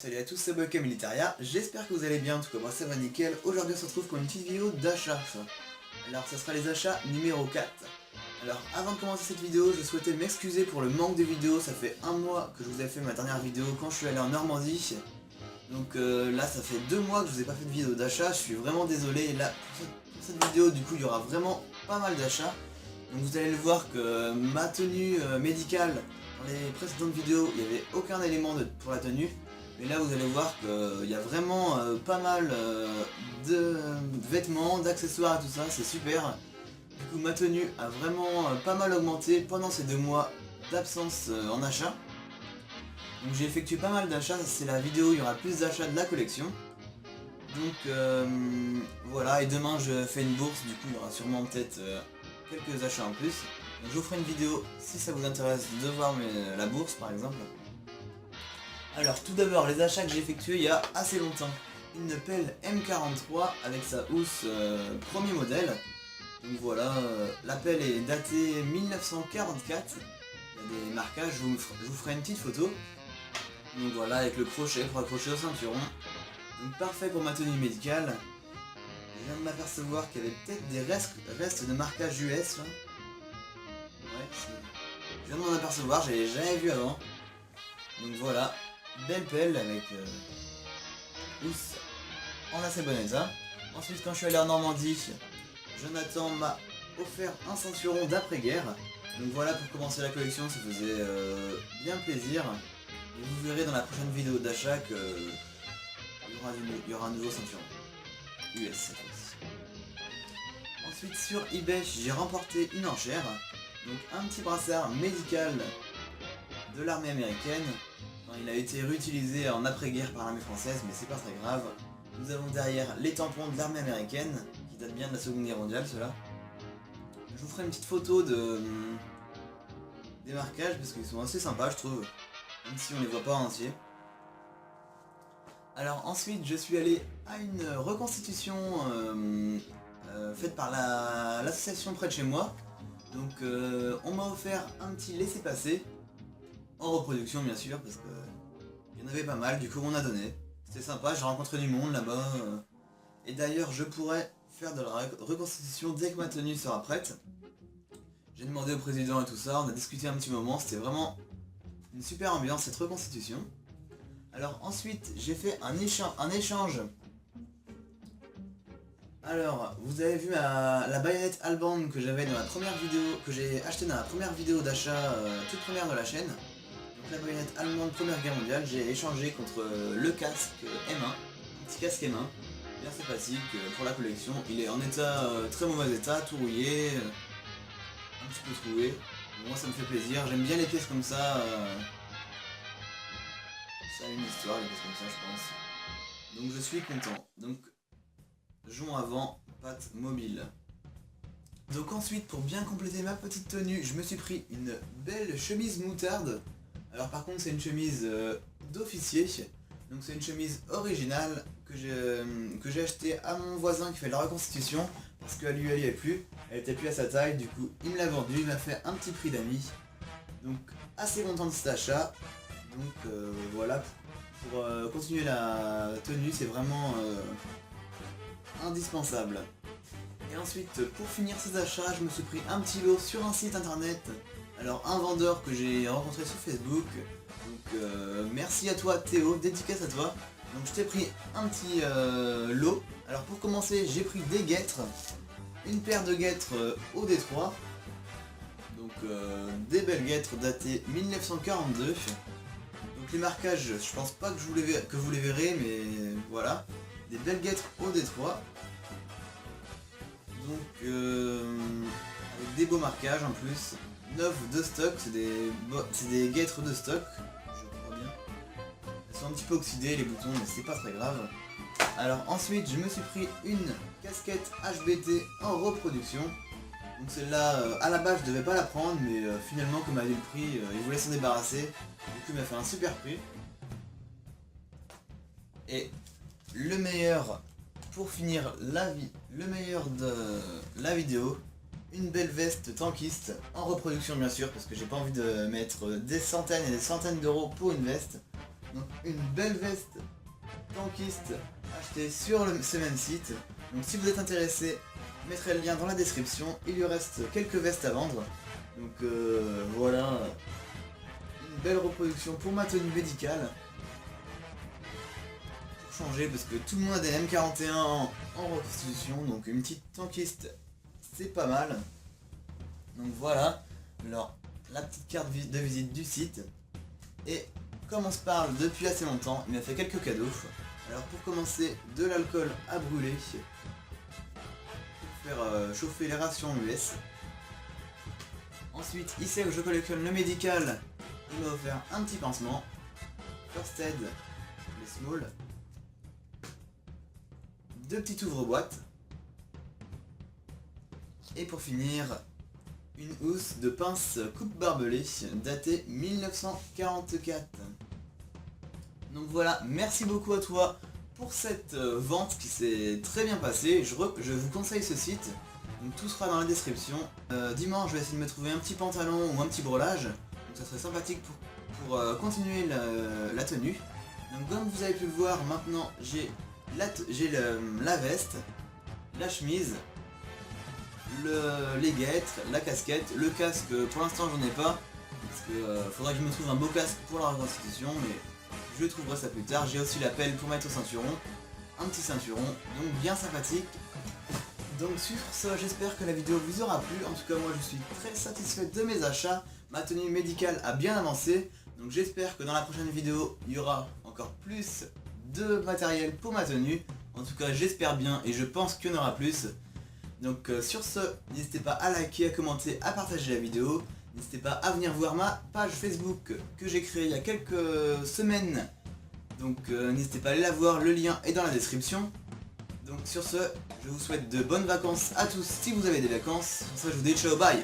Salut à tous, c'est Boyka Militaria, j'espère que vous allez bien, en tout cas moi ça va nickel. Aujourd'hui on se retrouve pour une petite vidéo d'achat. Alors ça sera les achats numéro 4. Alors avant de commencer cette vidéo, je souhaitais m'excuser pour le manque de vidéos. Ça fait un mois que je vous ai fait ma dernière vidéo quand je suis allé en Normandie. Donc là ça fait 2 mois que je vous ai pas fait de vidéo d'achat, je suis vraiment désolé. Et là pour cette vidéo du coup il y aura vraiment pas mal d'achats. Donc vous allez le voir que ma tenue médicale, dans les précédentes vidéos il n'y avait aucun élément pour la tenue. Mais là vous allez voir qu'il y a vraiment pas mal de vêtements, d'accessoires et tout ça, c'est super. Du coup ma tenue a vraiment pas mal augmenté pendant ces 2 mois d'absence en achat. Donc j'ai effectué pas mal d'achats, c'est la vidéo où il y aura plus d'achats de la collection. Donc voilà, et demain je fais une bourse, du coup il y aura sûrement peut-être quelques achats en plus. Donc je vous ferai une vidéo si ça vous intéresse de voir la bourse par exemple. Alors tout d'abord les achats que j'ai effectués il y a assez longtemps. Une pelle M43 avec sa housse premier modèle. Donc voilà, la pelle est datée 1944. Il y a des marquages, je vous ferai une petite photo. Donc voilà, avec le crochet pour accrocher au ceinturon. Donc parfait pour ma tenue médicale. Je viens de m'apercevoir qu'il y avait peut-être des restes de marquage US là. Ouais, je viens de m'en apercevoir, j'avais jamais vu avant. Donc voilà, belle pelle avec housse en assez bon état. Ensuite quand je suis allé en Normandie, Jonathan m'a offert un ceinturon d'après-guerre. Donc voilà, pour commencer la collection, ça faisait bien plaisir. Et vous verrez dans la prochaine vidéo d'achat qu'il y aura un nouveau ceinturon US cette fois-ci. Ensuite sur eBay, j'ai remporté une enchère. Donc un petit brassard médical de l'armée américaine. Enfin, il a été réutilisé en après-guerre par l'armée française, mais c'est pas très grave. Nous avons derrière les tampons de l'armée américaine, qui datent bien de la Seconde Guerre mondiale, ceux-là. Je vous ferai une petite photo des marquages, parce qu'ils sont assez sympas, je trouve, même si on les voit pas en entier. Alors ensuite, je suis allé à une reconstitution faite par l'association près de chez moi. Donc on m'a offert un petit laissez-passer, en reproduction bien sûr, parce que il y en avait pas mal, du coup on a donné. C'était sympa, j'ai rencontré du monde là-bas. Et d'ailleurs je pourrais faire de la reconstitution dès que ma tenue sera prête. J'ai demandé au président et tout ça, on a discuté un petit moment, c'était vraiment une super ambiance cette reconstitution. Alors ensuite j'ai fait un échange. Alors vous avez vu la baïonnette Alban que j'avais dans la première vidéo, que j'ai acheté dans la première vidéo d'achat, toute première de la chaîne. Donc la baïonnette allemande Première Guerre mondiale, j'ai échangé contre le casque M1, un petit casque M1, bien sympathique pour la collection. Il est en état, très mauvais état, tout rouillé, un petit peu troué. Moi ça me fait plaisir, j'aime bien les pièces comme ça. Ça a une histoire les pièces comme ça je pense. Donc je suis content. Donc jonc avant, patte mobile. Donc ensuite pour bien compléter ma petite tenue, je me suis pris une belle chemise moutarde. Alors par contre c'est une chemise d'officier. Donc c'est une chemise originale que j'ai achetée à mon voisin qui fait la reconstitution. Parce qu'à lui elle y est plus, elle était plus à sa taille, du coup il me l'a vendue, il m'a fait un petit prix d'amis. Donc assez content de cet achat. Donc voilà, pour continuer la tenue c'est vraiment indispensable. Et ensuite pour finir ces achats, je me suis pris un petit lot sur un site internet. Alors un vendeur que j'ai rencontré sur Facebook. Donc merci à toi Théo, dédicace à toi. Donc je t'ai pris un petit lot. Alors pour commencer j'ai pris des guêtres. Une paire de guêtres au Détroit. Donc des belles guêtres datées 1942. Donc les marquages, je pense pas que vous les verrez, mais voilà. Des belles guêtres au Détroit. Donc avec des beaux marquages en plus. 9 de stock, c'est des guêtres de stock, je crois bien. Elles sont un petit peu oxydées les boutons, mais c'est pas très grave. Alors ensuite je me suis pris une casquette HBT en reproduction. Donc celle-là, à la base je devais pas la prendre, mais finalement comme elle a eu le prix, il voulait s'en débarrasser. Du coup il m'a fait un super prix. Et le meilleur, pour finir le meilleur de la vidéo, une belle veste tankiste, en reproduction bien sûr, parce que j'ai pas envie de mettre des centaines et des centaines d'euros pour une veste. Donc une belle veste tankiste achetée sur ce même site. Donc si vous êtes intéressé, je mettrai le lien dans la description. Il lui reste quelques vestes à vendre. Donc voilà, une belle reproduction pour ma tenue médicale. Pour changer, parce que tout le monde a des M41 en reconstitution, donc une petite tankiste, c'est pas mal. Donc voilà, alors la petite carte de visite du site. Et comme on se parle depuis assez longtemps, il m'a fait quelques cadeaux. Alors pour commencer, de l'alcool à brûler pour faire chauffer les rations US. Ensuite, il sait que je collectionne le médical, il m'a offert un petit pansement. First Aid, les small. Deux petites ouvre-boîtes. Et pour finir, une housse de pince coupe barbelée datée 1944. Donc voilà, merci beaucoup à toi pour cette vente qui s'est très bien passée. Je vous conseille ce site, donc tout sera dans la description. Dimanche je vais essayer de me trouver un petit pantalon ou un petit brelage, donc ça serait sympathique pour continuer la tenue. Donc comme vous avez pu le voir, maintenant j'ai la veste, la chemise, les guêtres, la casquette, le casque pour l'instant j'en ai pas, parce que faudra que je me trouve un beau casque pour la reconstitution, mais je trouverai ça plus tard. J'ai aussi la pelle pour mettre au ceinturon, un petit ceinturon, donc bien sympathique. Donc sur ce, j'espère que la vidéo vous aura plu. En tout cas moi je suis très satisfait de mes achats, ma tenue médicale a bien avancé, donc j'espère que dans la prochaine vidéo il y aura encore plus de matériel pour ma tenue. En tout cas j'espère bien et je pense qu'il y en aura plus. Donc sur ce, n'hésitez pas à liker, à commenter, à partager la vidéo. N'hésitez pas à venir voir ma page Facebook que j'ai créée il y a quelques semaines. Donc n'hésitez pas à aller la voir, le lien est dans la description. Donc sur ce, je vous souhaite de bonnes vacances à tous si vous avez des vacances. Sur ça je vous dis ciao, bye.